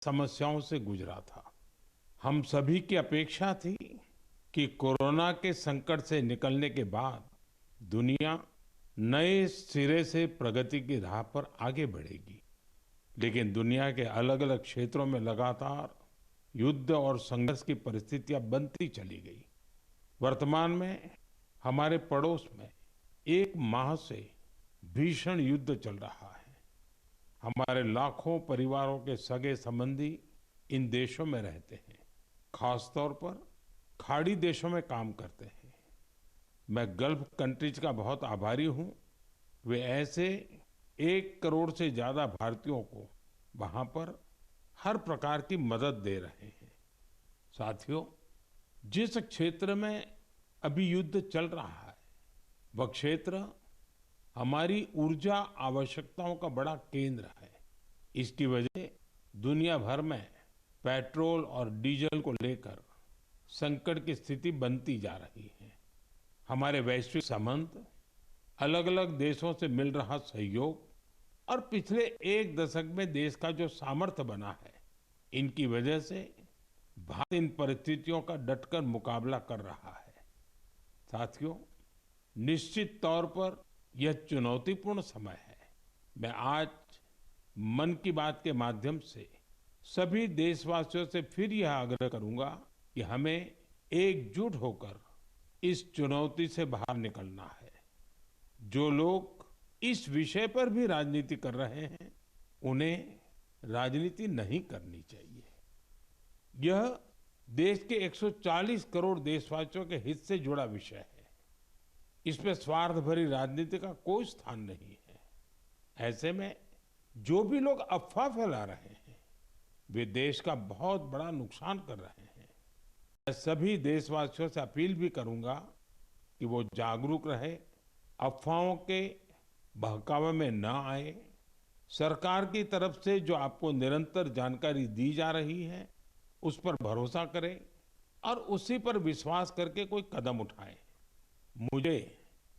समस्याओं से गुजरा था। हम सभी की अपेक्षा थी कि कोरोना के संकट से निकलने के बाद दुनिया नए सिरे से प्रगति की राह पर आगे बढ़ेगी। लेकिन दुनिया के अलग अलग क्षेत्रों में लगातार युद्ध और संघर्ष की परिस्थितियां बनती चली गई। वर्तमान में हमारे पड़ोस में एक माह से भीषण युद्ध चल रहा है। हमारे लाखों परिवारों के सगे संबंधी इन देशों में रहते हैं, खासतौर पर खाड़ी देशों में काम करते हैं। मैं गल्फ कंट्रीज का बहुत आभारी हूं। वे ऐसे 1 करोड़ से ज्यादा भारतीयों को वहां पर हर प्रकार की मदद दे रहे हैं। साथियों, जिस क्षेत्र में अभी युद्ध चल रहा है, वह क्षेत्र हमारी ऊर्जा आवश्यकताओं का बड़ा केंद्र है। इसकी वजह दुनिया भर में पेट्रोल और डीजल को लेकर संकट की स्थिति बनती जा रही है। हमारे वैश्विक संबंध, अलग अलग देशों से मिल रहा सहयोग और पिछले 1 दशक में देश का जो सामर्थ्य बना है, इनकी वजह से भारत इन परिस्थितियों का डटकर मुकाबला कर रहा है। साथियों, निश्चित तौर पर यह चुनौतीपूर्ण समय है। मैं आज मन की बात के माध्यम से सभी देशवासियों से फिर यह आग्रह करूंगा कि हमें एकजुट होकर इस चुनौती से बाहर निकलना है। जो लोग इस विषय पर भी राजनीति कर रहे हैं, उन्हें राजनीति नहीं करनी चाहिए। यह देश के 140 करोड़ देशवासियों के हित से जुड़ा विषय है। इसमें स्वार्थ भरी राजनीति का कोई स्थान नहीं है। ऐसे में जो भी लोग अफवाह फैला रहे हैं, वे देश का बहुत बड़ा नुकसान कर रहे हैं। मैं सभी देशवासियों से अपील भी करूंगा कि वो जागरूक रहे, अफवाहों के बहकावे में न आए। सरकार की तरफ से जो आपको निरंतर जानकारी दी जा रही है, उस पर भरोसा करें और उसी पर विश्वास करके कोई कदम उठाएं। मुझे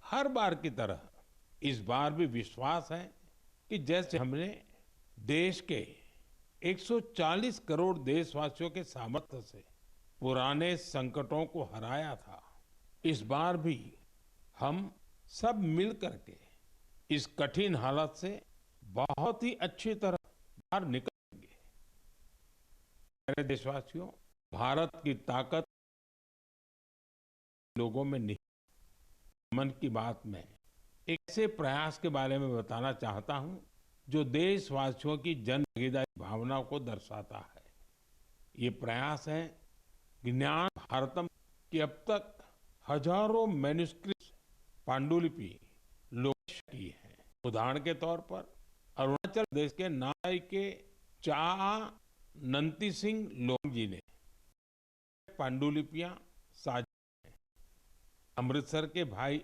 हर बार की तरह इस बार भी विश्वास है कि जैसे हमने देश के 140 करोड़ देशवासियों के सामर्थ्य से पुराने संकटों को हराया था, इस बार भी हम सब मिल करके इस कठिन हालत से बहुत ही अच्छी तरह बाहर निकलेंगे। मेरे देशवासियों, भारत की ताकत लोगों में नहीं। मन की बात में एक ऐसे प्रयास के बारे में बताना चाहता हूं जो देशवासियों की जन भागीदारी भावना को दर्शाता है। ये प्रयास है ज्ञान भारतम की। अब तक हजारों मैन्युस्क्रिप्ट पांडुलिपि लोग की है। उदाहरण के तौर पर अरुणाचल प्रदेश के नाई के चा नंती सिंह लोंग जी ने पांडुलिपियां साझा हैं। अमृतसर के भाई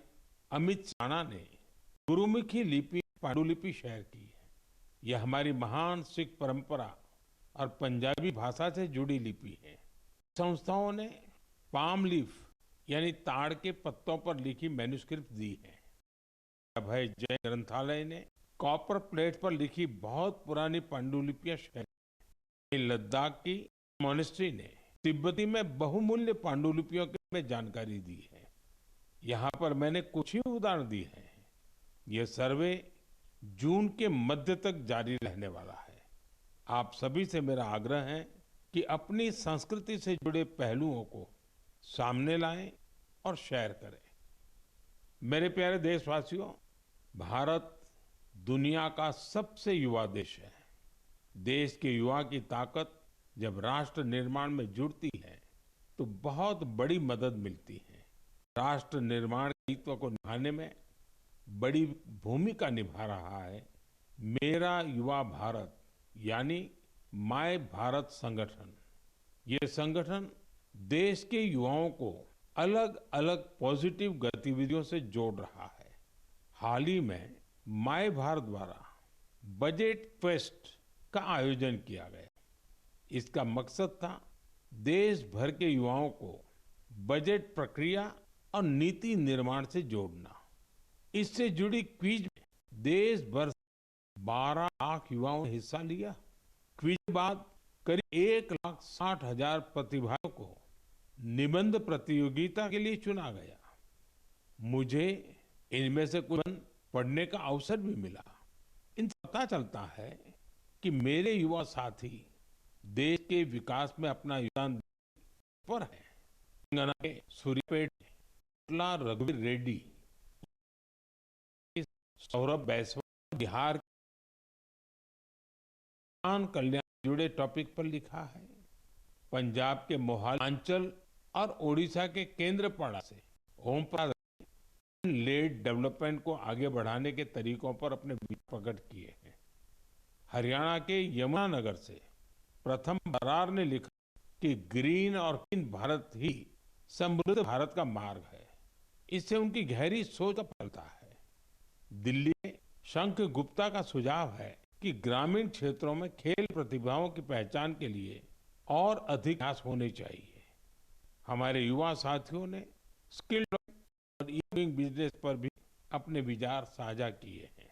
अमित साना ने गुरुमुखी लिपि पांडुलिपि शेयर की है। यह हमारी महान सिख परंपरा और पंजाबी भाषा से जुड़ी लिपि है। संस्थाओं ने पाम लीफ यानी ताड़ के पत्तों पर लिखी मैन्युस्क्रिप्ट दी है। अभय जैन ग्रंथालय ने कॉपर प्लेट पर लिखी बहुत पुरानी पांडुलिपियां शेयर की। लद्दाख की मोनेस्ट्री ने तिब्बती में बहुमूल्य पांडुलिपियों में जानकारी दी है। यहाँ पर मैंने कुछ ही उदाहरण दिए हैं। यह सर्वे जून के मध्य तक जारी रहने वाला है। आप सभी से मेरा आग्रह है कि अपनी संस्कृति से जुड़े पहलुओं को सामने लाएं और शेयर करें। मेरे प्यारे देशवासियों, भारत दुनिया का सबसे युवा देश है। देश के युवा की ताकत जब राष्ट्र निर्माण में जुड़ती है तो बहुत बड़ी मदद मिलती है। राष्ट्र निर्माण के दायित्व को निभाने में बड़ी भूमिका निभा रहा है मेरा युवा भारत यानी माय भारत संगठन। ये संगठन देश के युवाओं को अलग अलग पॉजिटिव गतिविधियों से जोड़ रहा है। हाल ही में माय भारत द्वारा बजट फेस्ट का आयोजन किया गया। इसका मकसद था देश भर के युवाओं को बजट प्रक्रिया और नीति निर्माण से जोड़ना। इससे जुड़ी क्विज में देश भर से 12 लाख युवाओं ने हिस्सा लिया। क्विज के बाद करीब 1,60,000 प्रतिभागियों को निबंध प्रतियोगिता के लिए चुना गया। मुझे इनमें से कुछ निबंध पढ़ने का अवसर भी मिला। इनसे पता चलता है कि मेरे युवा साथी देश के विकास में अपना योगदान पर है। तेलंगाना के सूर्यापेट में कोटला रघुवीर रेड्डी, सौरभ बैसवा बिहार किसान कल्याण से जुड़े टॉपिक पर लिखा है। पंजाब के मोहाली अंचल और ओडिशा के केंद्रपाड़ा से ओम प्रकाश लेड डेवलपमेंट को आगे बढ़ाने के तरीकों पर अपने विचार प्रकट किए हैं। हरियाणा के यमुनानगर से प्रथम बरार ने लिखा कि ग्रीन और क्लीन भारत ही समृद्ध भारत का मार्ग है। इससे उनकी गहरी सोच का फलता है। दिल्ली में शंख गुप्ता का सुझाव है कि ग्रामीण क्षेत्रों में खेल प्रतिभाओं की पहचान के लिए और अधिक प्रयास होने चाहिए। हमारे युवा साथियों ने स्किल और ई बिजनेस पर भी अपने विचार साझा किए हैं।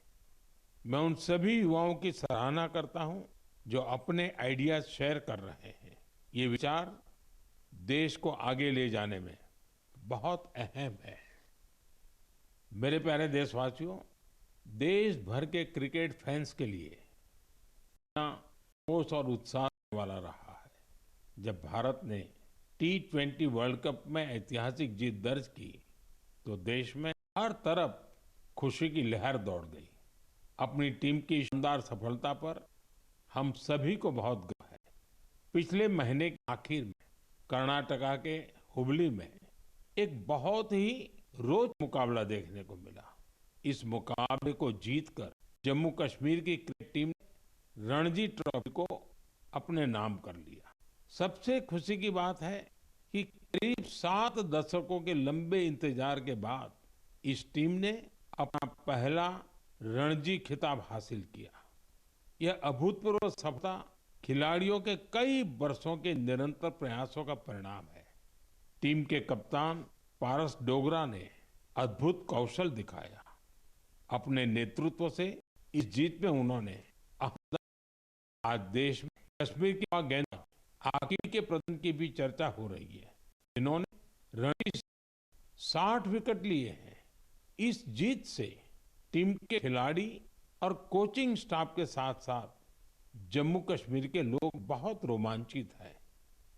मैं उन सभी युवाओं की सराहना करता हूं जो अपने आइडियाज शेयर कर रहे हैं। ये विचार देश को आगे ले जाने में बहुत अहम है। मेरे प्यारे देशवासियों, देश भर के क्रिकेट फैंस के लिए जोश और उत्साह वाला रहा है। जब भारत ने T20 वर्ल्ड कप में ऐतिहासिक जीत दर्ज की तो देश में हर तरफ खुशी की लहर दौड़ गई। अपनी टीम की शानदार सफलता पर हम सभी को बहुत गर्व है। पिछले महीने के आखिर में कर्नाटका के हुबली में एक बहुत ही रोचक मुकाबला देखने को मिला। इस मुकाबले को जीतकर जम्मू कश्मीर की क्रिकेट टीम ने रणजी ट्रॉफी को अपने नाम कर लिया। सबसे खुशी की बात है कि करीब 7 दशकों के लंबे इंतजार के बाद इस टीम ने अपना पहला रणजी खिताब हासिल किया। यह अभूतपूर्व सफलता खिलाड़ियों के कई वर्षों के निरंतर प्रयासों का परिणाम है। टीम के कप्तान पारस डोगरा ने अद्भुत कौशल दिखाया। अपने नेतृत्व से इस जीत में उन्होंने आज देश में कश्मीर के गेंद आकिब के प्रदर्शन की भी चर्चा हो रही है। इन्होंने रणजी 60 विकेट लिए हैं। इस जीत से टीम के खिलाड़ी और कोचिंग स्टाफ के साथ साथ जम्मू कश्मीर के लोग बहुत रोमांचित हैं।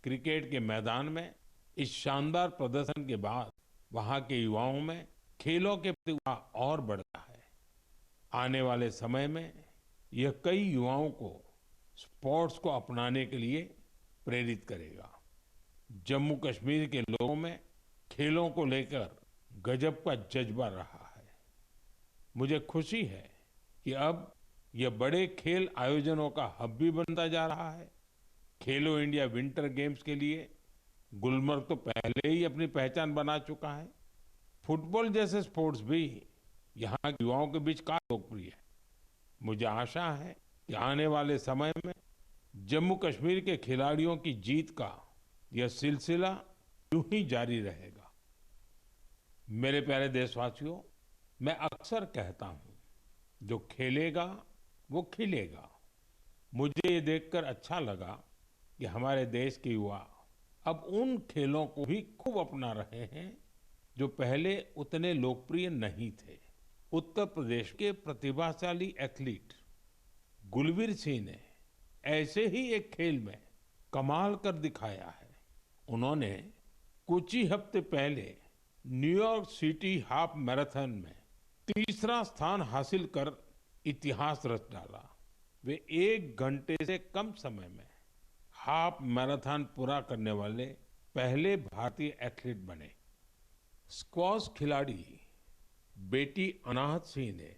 क्रिकेट के मैदान में इस शानदार प्रदर्शन के बाद वहां के युवाओं में खेलों के प्रति उत्साह और बढ़ा है। आने वाले समय में यह कई युवाओं को स्पोर्ट्स को अपनाने के लिए प्रेरित करेगा। जम्मू कश्मीर के लोगों में खेलों को लेकर गजब का जज्बा रहा है। मुझे खुशी है कि अब यह बड़े खेल आयोजनों का हब भी बनता जा रहा है। खेलो इंडिया विंटर गेम्स के लिए गुलमर्ग तो पहले ही अपनी पहचान बना चुका है। फुटबॉल जैसे स्पोर्ट्स भी यहाँ के युवाओं के बीच काफी लोकप्रिय है। मुझे आशा है कि आने वाले समय में जम्मू कश्मीर के खिलाड़ियों की जीत का यह सिलसिला यूं ही जारी रहेगा। मेरे प्यारे देशवासियों, मैं अक्सर कहता हूं, जो खेलेगा वो खिलेगा। मुझे ये देखकर अच्छा लगा कि हमारे देश के युवा अब उन खेलों को भी खूब अपना रहे हैं जो पहले उतने लोकप्रिय नहीं थे। उत्तर प्रदेश के प्रतिभाशाली एथलीट गुलवीर सिंह ने ऐसे ही एक खेल में कमाल कर दिखाया है। उन्होंने कुछ ही हफ्ते पहले न्यूयॉर्क सिटी हाफ मैराथन में तीसरा स्थान हासिल कर इतिहास रच डाला। वे 1 घंटे से कम समय में हाफ मैराथन पूरा करने वाले पहले भारतीय एथलीट बने। स्क्वॉश खिलाड़ी बेटी अनाहत सिंह ने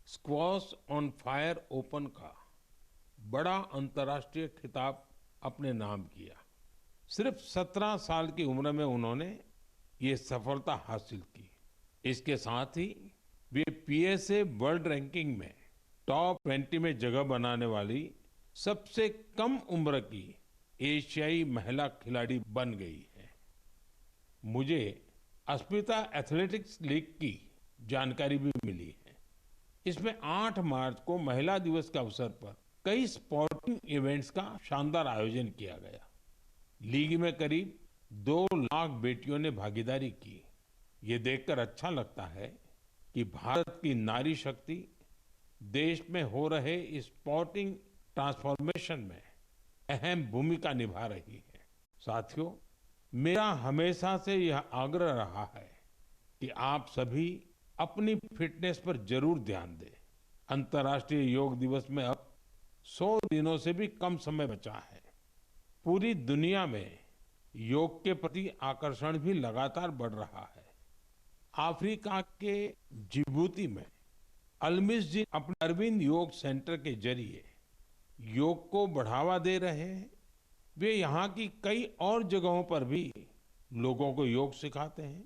स्क्वॉश ऑन फायर ओपन का बड़ा अंतर्राष्ट्रीय खिताब अपने नाम किया। सिर्फ 17 साल की उम्र में उन्होंने ये सफलता हासिल की। इसके साथ ही वे पीएसए वर्ल्ड रैंकिंग में टॉप 20 में जगह बनाने वाली सबसे कम उम्र की एशियाई महिला खिलाड़ी बन गई है। मुझे अस्मिता एथलेटिक्स लीग की जानकारी भी मिली है। इसमें 8 मार्च को महिला दिवस के अवसर पर कई स्पोर्ट स्पोर्टिंग इवेंट्स का शानदार आयोजन किया गया। लीग में करीब 2 लाख बेटियों ने भागीदारी की। ये देखकर अच्छा लगता है कि भारत की नारी शक्ति देश में हो रहे इस स्पोर्टिंग ट्रांसफॉर्मेशन में अहम भूमिका निभा रही है। साथियों, मेरा हमेशा से यह आग्रह रहा है कि आप सभी अपनी फिटनेस पर जरूर ध्यान दें। अंतर्राष्ट्रीय योग दिवस में अब 100 दिनों से भी कम समय बचा है। पूरी दुनिया में योग के प्रति आकर्षण भी लगातार बढ़ रहा है। अफ्रीका के जिबूती में अल्मिस जी अपने अरविंद योग सेंटर के जरिए योग को बढ़ावा दे रहे हैं। वे यहाँ की कई और जगहों पर भी लोगों को योग सिखाते हैं।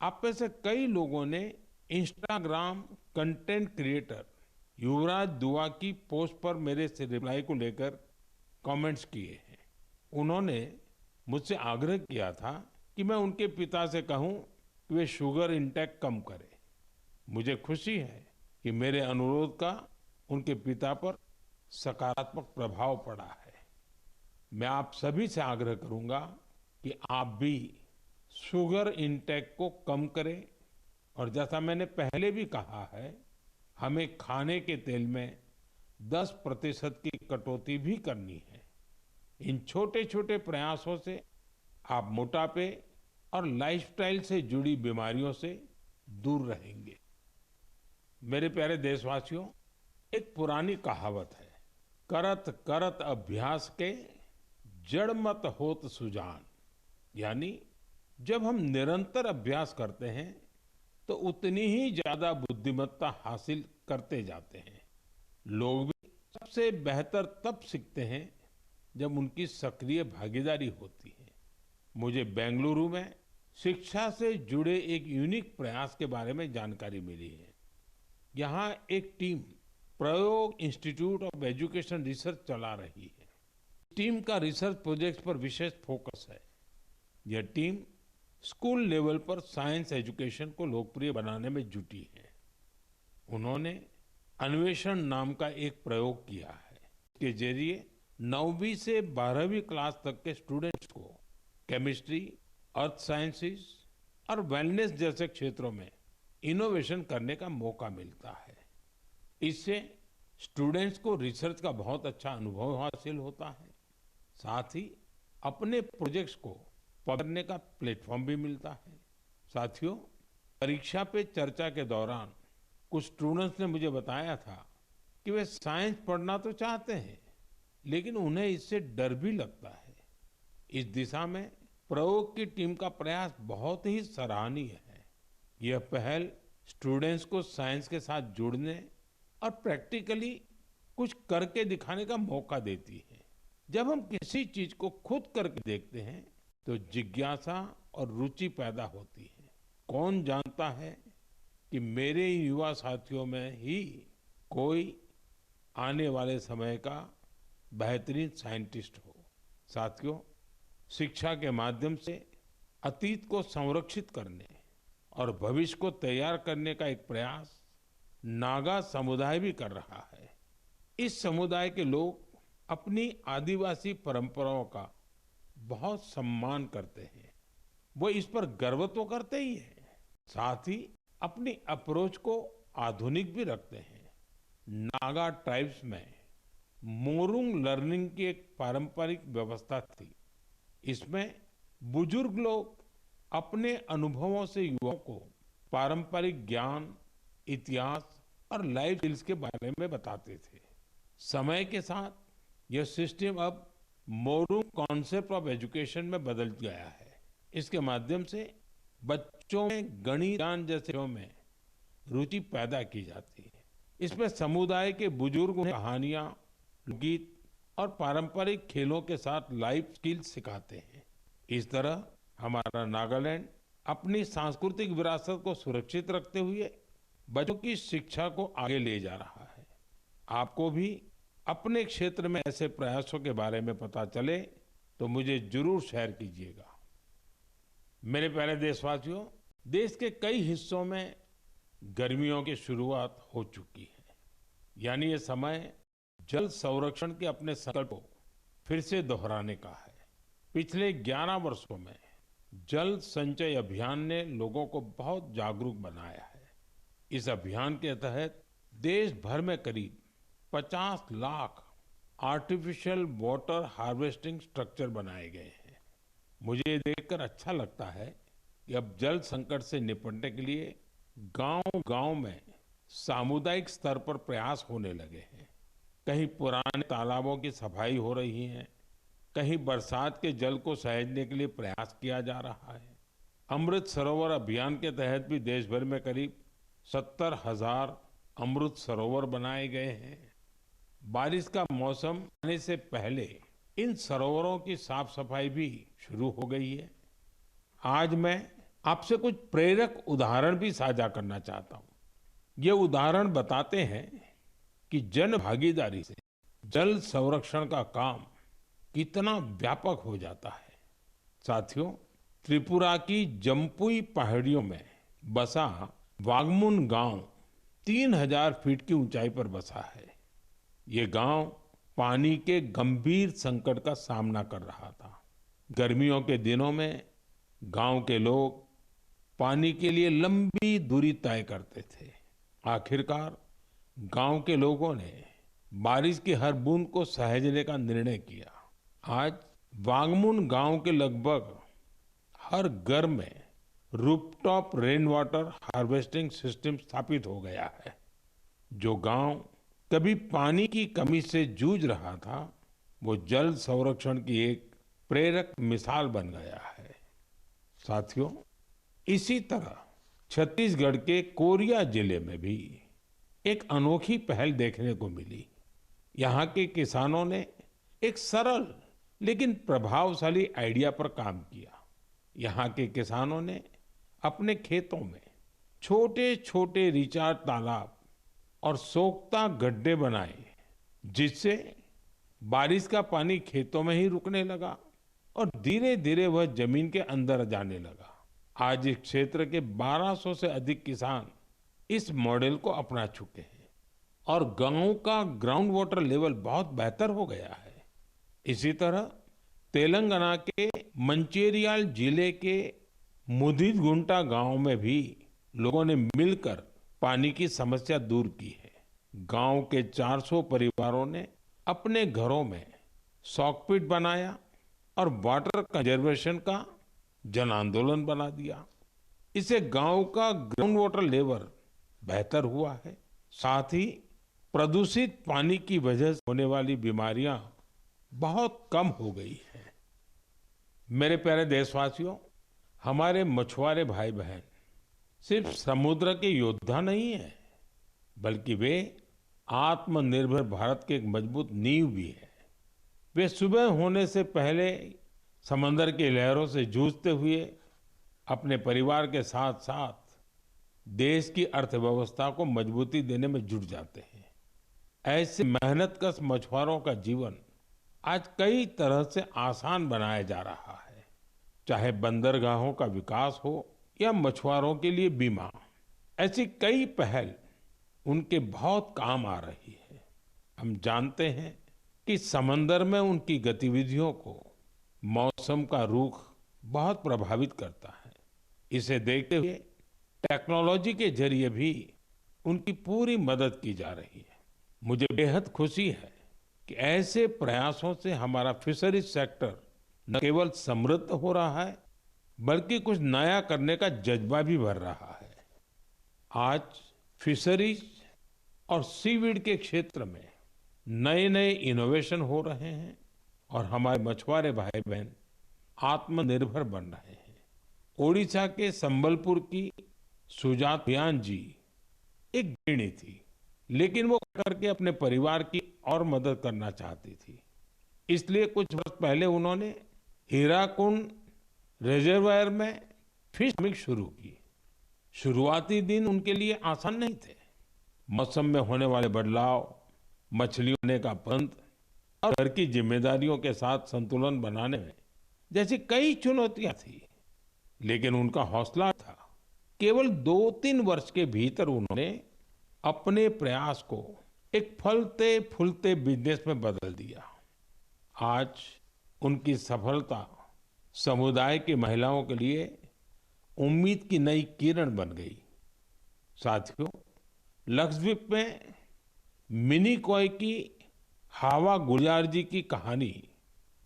आप में से कई लोगों ने इंस्टाग्राम कंटेंट क्रिएटर युवराज दुआ की पोस्ट पर मेरे से रिप्लाई को लेकर कमेंट्स किए हैं। उन्होंने मुझसे आग्रह किया था कि मैं उनके पिता से कहूं कि वे शुगर इंटेक कम करें। मुझे खुशी है कि मेरे अनुरोध का उनके पिता पर सकारात्मक प्रभाव पड़ा है। मैं आप सभी से आग्रह करूंगा कि आप भी शुगर इंटेक को कम करें और जैसा मैंने पहले भी कहा है, हमें खाने के तेल में 10% की कटौती भी करनी है। इन छोटे छोटे प्रयासों से आप मोटापे और लाइफस्टाइल से जुड़ी बीमारियों से दूर रहेंगे। मेरे प्यारे देशवासियों, एक पुरानी कहावत है, करत करत अभ्यास के जड़ मत होत सुजान। यानी जब हम निरंतर अभ्यास करते हैं तो उतनी ही ज्यादा बुद्धिमत्ता हासिल करते जाते हैं। लोग भी सबसे बेहतर तब सीखते हैं जब उनकी सक्रिय भागीदारी होती है। मुझे बेंगलुरु में शिक्षा से जुड़े एक यूनिक प्रयास के बारे में जानकारी मिली है। यहाँ एक टीम प्रयोग इंस्टीट्यूट ऑफ एजुकेशन रिसर्च चला रही है। टीम का रिसर्च प्रोजेक्ट पर विशेष फोकस है। यह टीम स्कूल लेवल पर साइंस एजुकेशन को लोकप्रिय बनाने में जुटी है। उन्होंने अन्वेषण नाम का एक प्रयोग किया है। इसके जरिए 9वीं से 12वीं क्लास तक के स्टूडेंट्स को केमिस्ट्री, अर्थ साइंसेस और वेलनेस जैसे क्षेत्रों में इनोवेशन करने का मौका मिलता है। इससे स्टूडेंट्स को रिसर्च का बहुत अच्छा अनुभव हासिल होता है। साथ ही अपने प्रोजेक्ट्स को करने का प्लेटफॉर्म भी मिलता है। साथियों, परीक्षा पे चर्चा के दौरान कुछ स्टूडेंट्स ने मुझे बताया था कि वे साइंस पढ़ना तो चाहते हैं, लेकिन उन्हें इससे डर भी लगता है। इस दिशा में प्रयोग की टीम का प्रयास बहुत ही सराहनीय है। यह पहल स्टूडेंट्स को साइंस के साथ जुड़ने और प्रैक्टिकली कुछ करके दिखाने का मौका देती है। जब हम किसी चीज को खुद करके देखते हैं तो जिज्ञासा और रुचि पैदा होती है। कौन जानता है कि मेरे युवा साथियों में ही कोई आने वाले समय का बेहतरीन साइंटिस्ट हो। साथियों, शिक्षा के माध्यम से अतीत को संरक्षित करने और भविष्य को तैयार करने का एक प्रयास नागा समुदाय भी कर रहा है। इस समुदाय के लोग अपनी आदिवासी परंपराओं का बहुत सम्मान करते हैं। वो इस पर गर्व तो करते ही हैं, साथ ही अपनी अप्रोच को आधुनिक भी रखते हैं। नागा ट्राइब्स में मोरुंग लर्निंग की एक पारंपरिक व्यवस्था थी। इसमें बुजुर्ग लोग अपने अनुभवों से युवाओं को पारंपरिक ज्ञान, इतिहास और लाइफ स्किल्स के बारे में बताते थे। समय के साथ यह सिस्टम अब मोरुंग कॉन्सेप्ट ऑफ एजुकेशन में बदल गया है। इसके माध्यम से बच्चों में गणित, ज्ञान जैसे में रुचि पैदा की जाती है। इसमें समुदाय के बुजुर्ग कहानियां, गीत और पारंपरिक खेलों के साथ लाइफ स्किल्स सिखाते हैं। इस तरह हमारा नागालैंड अपनी सांस्कृतिक विरासत को सुरक्षित रखते हुए बच्चों की शिक्षा को आगे ले जा रहा है। आपको भी अपने क्षेत्र में ऐसे प्रयासों के बारे में पता चले तो मुझे जरूर शेयर कीजिएगा। मेरे प्यारे देशवासियों, देश के कई हिस्सों में गर्मियों की शुरुआत हो चुकी है। यानी ये समय जल संरक्षण के अपने संकल्प को फिर से दोहराने का है। पिछले 11 वर्षों में जल संचय अभियान ने लोगों को बहुत जागरूक बनाया है। इस अभियान के तहत देश भर में करीब 50 lakh artificial water harvesting structure बनाए गए हैं। मुझे ये देखकर अच्छा लगता है कि अब जल संकट से निपटने के लिए गांव-गांव में सामुदायिक स्तर पर प्रयास होने लगे हैं। कहीं पुराने तालाबों की सफाई हो रही है, कहीं बरसात के जल को सहेजने के लिए प्रयास किया जा रहा है। अमृत सरोवर अभियान के तहत भी देश भर में करीब 70,000 अमृत सरोवर बनाए गए हैं। बारिश का मौसम आने से पहले इन सरोवरों की साफ सफाई भी शुरू हो गई है। आज मैं आपसे कुछ प्रेरक उदाहरण भी साझा करना चाहता हूँ। ये उदाहरण बताते हैं कि जन भागीदारी से जल संरक्षण का काम कितना व्यापक हो जाता है। साथियों, त्रिपुरा की जम्पुई पहाड़ियों में बसा वागमुन गांव 3000 फीट की ऊंचाई पर बसा है। ये गांव पानी के गंभीर संकट का सामना कर रहा था। गर्मियों के दिनों में गांव के लोग पानी के लिए लंबी दूरी तय करते थे। आखिरकार गांव के लोगों ने बारिश की हर बूंद को सहेजने का निर्णय किया। आज वागमुन गांव के लगभग हर घर में rooftop rain water harvesting system स्थापित हो गया है। जो गांव कभी पानी की कमी से जूझ रहा था, वो जल संरक्षण की एक प्रेरक मिसाल बन गया है। साथियों, इसी तरह छत्तीसगढ़ के कोरिया जिले में भी एक अनोखी पहल देखने को मिली। यहाँ के किसानों ने एक सरल लेकिन प्रभावशाली आइडिया पर काम किया। यहाँ के किसानों ने अपने खेतों में छोटे छोटे रिचार्ज तालाब और सोख्ता गड्ढे बनाए, जिससे बारिश का पानी खेतों में ही रुकने लगा और धीरे धीरे वह जमीन के अंदर जाने लगा। आज इस क्षेत्र के 1200 से अधिक किसान इस मॉडल को अपना चुके हैं और गांव का ग्राउंड वाटर लेवल बहुत बेहतर हो गया है। इसी तरह तेलंगाना के मंचेरियाल जिले के मुदिगुंटा गांव में भी लोगों ने मिलकर पानी की समस्या दूर की है। गांव के 400 परिवारों ने अपने घरों में सॉकपिट बनाया और वाटर कंजर्वेशन का जन आंदोलन बना दिया। इससे गांव का ग्राउंड वाटर लेवल बेहतर हुआ है। साथ ही प्रदूषित पानी की वजह से होने वाली बीमारियां बहुत कम हो गई हैं। मेरे प्यारे देशवासियों, हमारे मछुआरे भाई बहन सिर्फ समुद्र के योद्धा नहीं है, बल्कि वे आत्मनिर्भर भारत के एक मजबूत नींव भी है। वे सुबह होने से पहले समंदर की लहरों से जूझते हुए अपने परिवार के साथ साथ देश की अर्थव्यवस्था को मजबूती देने में जुट जाते हैं। ऐसे मेहनतकश मछुआरों का जीवन आज कई तरह से आसान बनाया जा रहा है। चाहे बंदरगाहों का विकास हो या मछुआरों के लिए बीमा, ऐसी कई पहल उनके बहुत काम आ रही है। हम जानते हैं कि समंदर में उनकी गतिविधियों को मौसम का रुख बहुत प्रभावित करता है। इसे देखते हुए टेक्नोलॉजी के जरिए भी उनकी पूरी मदद की जा रही है। मुझे बेहद खुशी है कि ऐसे प्रयासों से हमारा फिशरीज सेक्टर न केवल समृद्ध हो रहा है, बल्कि कुछ नया करने का जज्बा भी भर रहा है। आज फिशरीज और सीवीड के क्षेत्र में नए नए इनोवेशन हो रहे हैं और हमारे मछुआरे भाई बहन आत्मनिर्भर बन रहे हैं। ओडिशा के संबलपुर की सुजातयान जी एक गृहिणी थी, लेकिन वो करके अपने परिवार की और मदद करना चाहती थी। इसलिए कुछ वर्ष पहले उन्होंने हीराकुंड रिजर्वायर में फिश फार्मिंग शुरू की। शुरुआती दिन उनके लिए आसान नहीं थे। मौसम में होने वाले बदलाव, मछलियों ने का पंत और घर की जिम्मेदारियों के साथ संतुलन बनाने में जैसी कई चुनौतियां थी, लेकिन उनका हौसला था। केवल 2-3 वर्ष के भीतर उन्होंने अपने प्रयास को एक फलते फूलते बिजनेस में बदल दिया। आज उनकी सफलता समुदाय की महिलाओं के लिए उम्मीद की नई किरण बन गई। साथियों, लक्षद्वीप में मिनी कॉय की हावा गुलजार जी की कहानी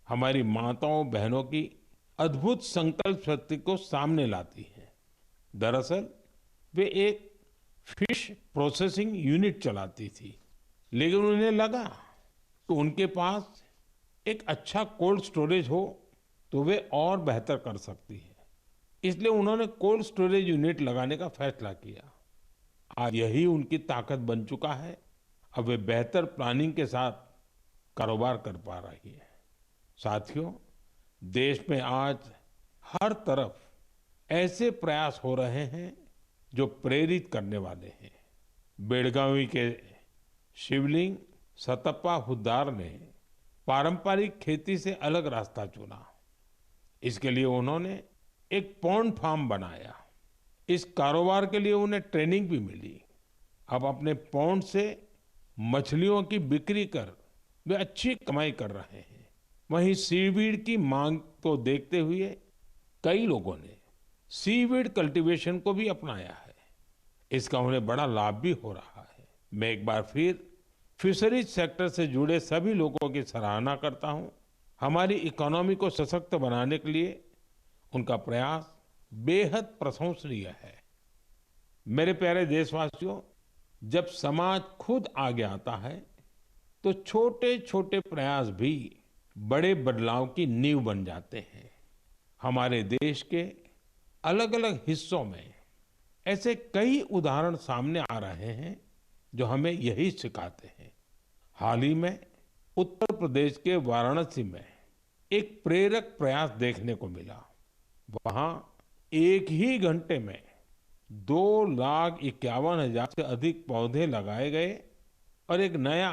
हमारी माताओं बहनों की अद्भुत संकल्प शक्ति को सामने लाती है। दरअसल वे एक फिश प्रोसेसिंग यूनिट चलाती थी, लेकिन उन्हें लगा कि उनके पास एक अच्छा कोल्ड स्टोरेज हो तो वे और बेहतर कर सकती है। इसलिए उन्होंने कोल्ड स्टोरेज यूनिट लगाने का फैसला किया। आज यही उनकी ताकत बन चुका है। अब वे बेहतर प्लानिंग के साथ कारोबार कर पा रही है। साथियों, देश में आज हर तरफ ऐसे प्रयास हो रहे हैं जो प्रेरित करने वाले हैं। बेलगावी के शिवलिंग सतप्पा हुद्दार ने पारंपरिक खेती से अलग रास्ता चुना। इसके लिए उन्होंने एक पॉन्ड फार्म बनाया। इस कारोबार के लिए उन्हें ट्रेनिंग भी मिली। अब अपने पॉन्ड से मछलियों की बिक्री कर वे अच्छी कमाई कर रहे हैं। वहीं सीवीड की मांग को देखते हुए कई लोगों ने सीवीड कल्टीवेशन को भी अपनाया है। इसका उन्हें बड़ा लाभ भी हो रहा है। मैं एक बार फिर फिशरीज सेक्टर से जुड़े सभी लोगों की सराहना करता हूं। हमारी इकोनॉमी को सशक्त बनाने के लिए उनका प्रयास बेहद प्रशंसनीय है। मेरे प्यारे देशवासियों, जब समाज खुद आगे आता है तो छोटे छोटे प्रयास भी बड़े बदलाव की नींव बन जाते हैं। हमारे देश के अलग अलग हिस्सों में ऐसे कई उदाहरण सामने आ रहे हैं जो हमें यही सिखाते हैं। हाल ही में उत्तर प्रदेश के वाराणसी में एक प्रेरक प्रयास देखने को मिला। वहां एक ही घंटे में 2,51,000 से अधिक पौधे लगाए गए और एक नया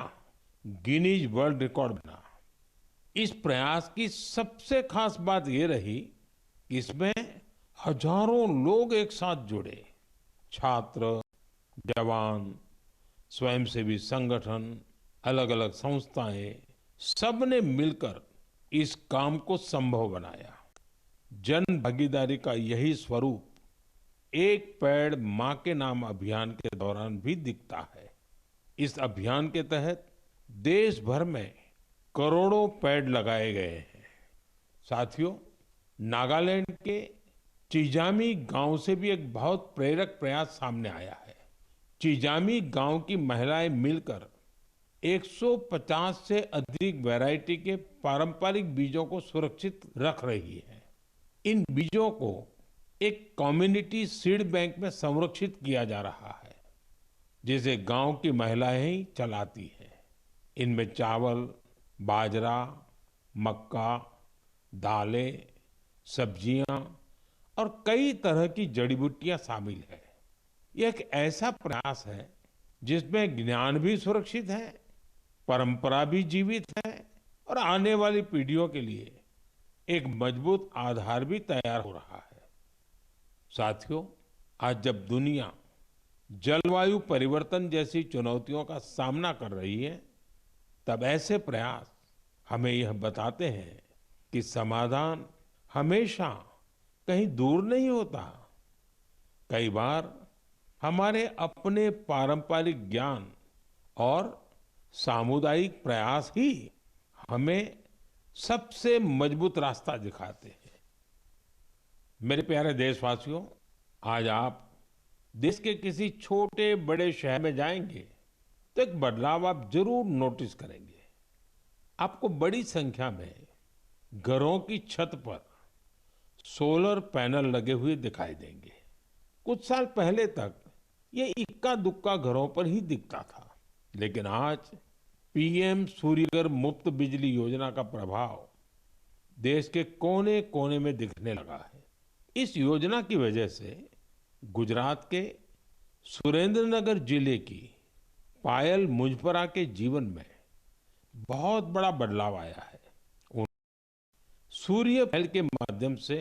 गिनीज वर्ल्ड रिकॉर्ड बना। इस प्रयास की सबसे खास बात ये रही कि इसमें हजारों लोग एक साथ जुड़े। छात्र, जवान, स्वयंसेवी संगठन, अलग अलग संस्थाएं, सबने मिलकर इस काम को संभव बनाया। जन भागीदारी का यही स्वरूप एक पेड़ मां के नाम अभियान के दौरान भी दिखता है। इस अभियान के तहत देश भर में करोड़ों पेड़ लगाए गए हैं। साथियों, नागालैंड के चिजामी गांव से भी एक बहुत प्रेरक प्रयास सामने आया है। चिजामी गांव की महिलाएं मिलकर 150 से अधिक वैरायटी के पारंपरिक बीजों को सुरक्षित रख रही है। इन बीजों को एक कम्युनिटी सीड बैंक में संरक्षित किया जा रहा है, जिसे गांव की महिलाएं ही चलाती हैं। इनमें चावल, बाजरा, मक्का, दालें, सब्जियां और कई तरह की जड़ी बूटियां शामिल है। यह एक ऐसा प्रयास है जिसमें ज्ञान भी सुरक्षित है, परंपरा भी जीवित है और आने वाली पीढ़ियों के लिए एक मजबूत आधार भी तैयार हो रहा है। साथियों, आज जब दुनिया जलवायु परिवर्तन जैसी चुनौतियों का सामना कर रही है, तब ऐसे प्रयास हमें यह बताते हैं कि समाधान हमेशा कहीं दूर नहीं होता। कई बार हमारे अपने पारंपरिक ज्ञान और सामुदायिक प्रयास ही हमें सबसे मजबूत रास्ता दिखाते हैं। मेरे प्यारे देशवासियों, आज आप देश के किसी छोटे बड़े शहर में जाएंगे तो एक बदलाव आप जरूर नोटिस करेंगे। आपको बड़ी संख्या में घरों की छत पर सोलर पैनल लगे हुए दिखाई देंगे। कुछ साल पहले तक ये इक्का दुक्का घरों पर ही दिखता था, लेकिन आज पीएम सूर्यघर मुफ्त बिजली योजना का प्रभाव देश के कोने कोने में दिखने लगा है। इस योजना की वजह से गुजरात के सुरेंद्रनगर जिले की पायल मुजपरा के जीवन में बहुत बड़ा बदलाव आया है। सूर्य पैनल के माध्यम से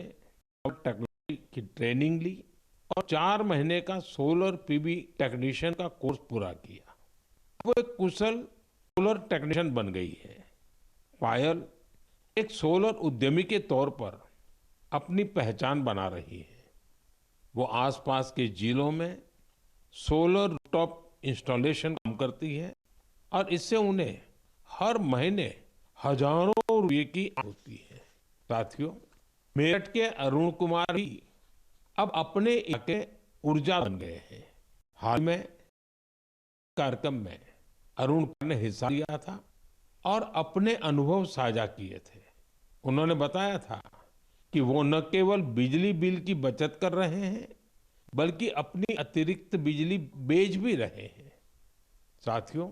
टेक्नोलॉजी की ट्रेनिंग ली और 4 महीने का सोलर पीवी टेक्नीशियन का कोर्स पूरा किया। वो एक कुशल सोलर टेक्नीशियन बन गई है। पायल एक सोलर उद्यमी के तौर पर अपनी पहचान बना रही है। वो आसपास के जिलों में सोलर रूफटॉप इंस्टॉलेशन काम करती है और इससे उन्हें हर महीने हजारों रुपए की आय होती है। साथियों, मेरठ के अरुण कुमार भी अब अपने इलाके ऊर्जा बन गए हैं। हाल में कार्यक्रम में अरुण ने हिस्सा लिया था और अपने अनुभव साझा किए थे। उन्होंने बताया था कि वो न केवल बिजली बिल की बचत कर रहे हैं, बल्कि अपनी अतिरिक्त बिजली बेच भी रहे हैं। साथियों,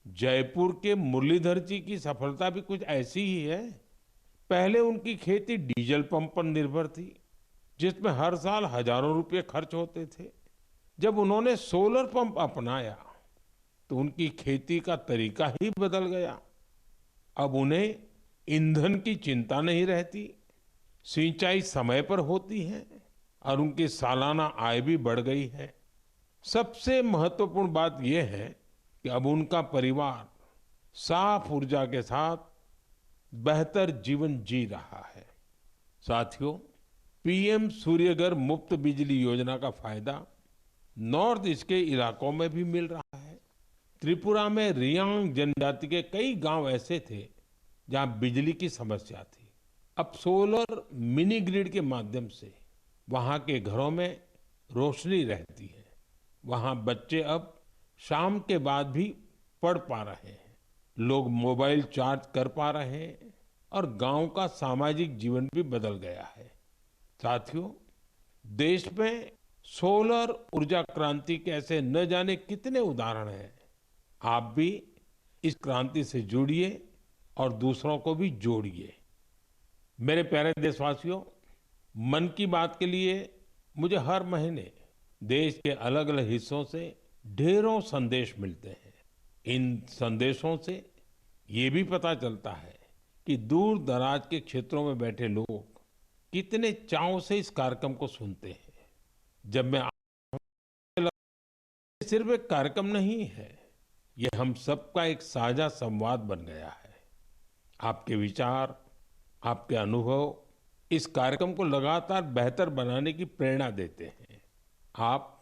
जयपुर के मुरलीधर जी की सफलता भी कुछ ऐसी ही है। पहले उनकी खेती डीजल पंप पर निर्भर थी, जिसमें हर साल हजारों रुपए खर्च होते थे। जब उन्होंने सोलर पंप अपनाया, तो उनकी खेती का तरीका ही बदल गया। अब उन्हें ईंधन की चिंता नहीं रहती, सिंचाई समय पर होती है और उनकी सालाना आय भी बढ़ गई है। सबसे महत्वपूर्ण बात यह है कि अब उनका परिवार साफ ऊर्जा के साथ बेहतर जीवन जी रहा है। साथियों, पीएम सूर्यघर मुफ्त बिजली योजना का फायदा नॉर्थ ईस्ट के इलाकों में भी मिल रहा है। त्रिपुरा में रियांग जनजाति के कई गांव ऐसे थे जहां बिजली की समस्या थी। अब सोलर मिनी ग्रिड के माध्यम से वहां के घरों में रोशनी रहती है। वहां बच्चे अब शाम के बाद भी पढ़ पा रहे हैं, लोग मोबाइल चार्ज कर पा रहे हैं और गांव का सामाजिक जीवन भी बदल गया है। साथियों, देश में सोलर ऊर्जा क्रांति के ऐसे न जाने कितने उदाहरण हैं। आप भी इस क्रांति से जुड़िए और दूसरों को भी जोड़िए। मेरे प्यारे देशवासियों, मन की बात के लिए मुझे हर महीने देश के अलग अलग हिस्सों से ढेरों संदेश मिलते हैं। इन संदेशों से ये भी पता चलता है कि दूर दराज के क्षेत्रों में बैठे लोग कितने चाव से इस कार्यक्रम को सुनते हैं। जब मैं सिर्फ एक कार्यक्रम नहीं है, ये हम सबका एक साझा संवाद बन गया है। आपके विचार, आपके अनुभव इस कार्यक्रम को लगातार बेहतर बनाने की प्रेरणा देते हैं। आप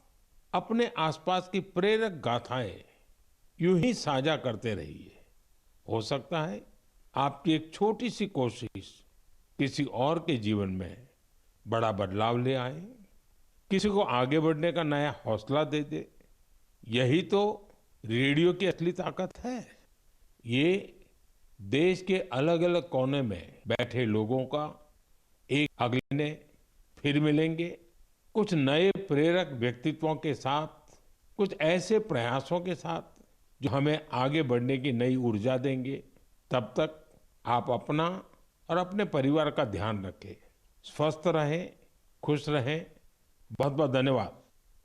अपने आसपास की प्रेरक गाथाएं यूं ही साझा करते रहिए। हो सकता है आपकी एक छोटी सी कोशिश किसी और के जीवन में बड़ा बदलाव ले आए, किसी को आगे बढ़ने का नया हौसला दे दे। यही तो रेडियो की असली ताकत है। ये देश के अलग अलग कोने में बैठे लोगों का एक अगले ने फिर मिलेंगे, कुछ नए प्रेरक व्यक्तित्वों के साथ, कुछ ऐसे प्रयासों के साथ जो हमें आगे बढ़ने की नई ऊर्जा देंगे। तब तक आप अपना और अपने परिवार का ध्यान रखें, स्वस्थ रहें, खुश रहें। बहुत बहुत धन्यवाद।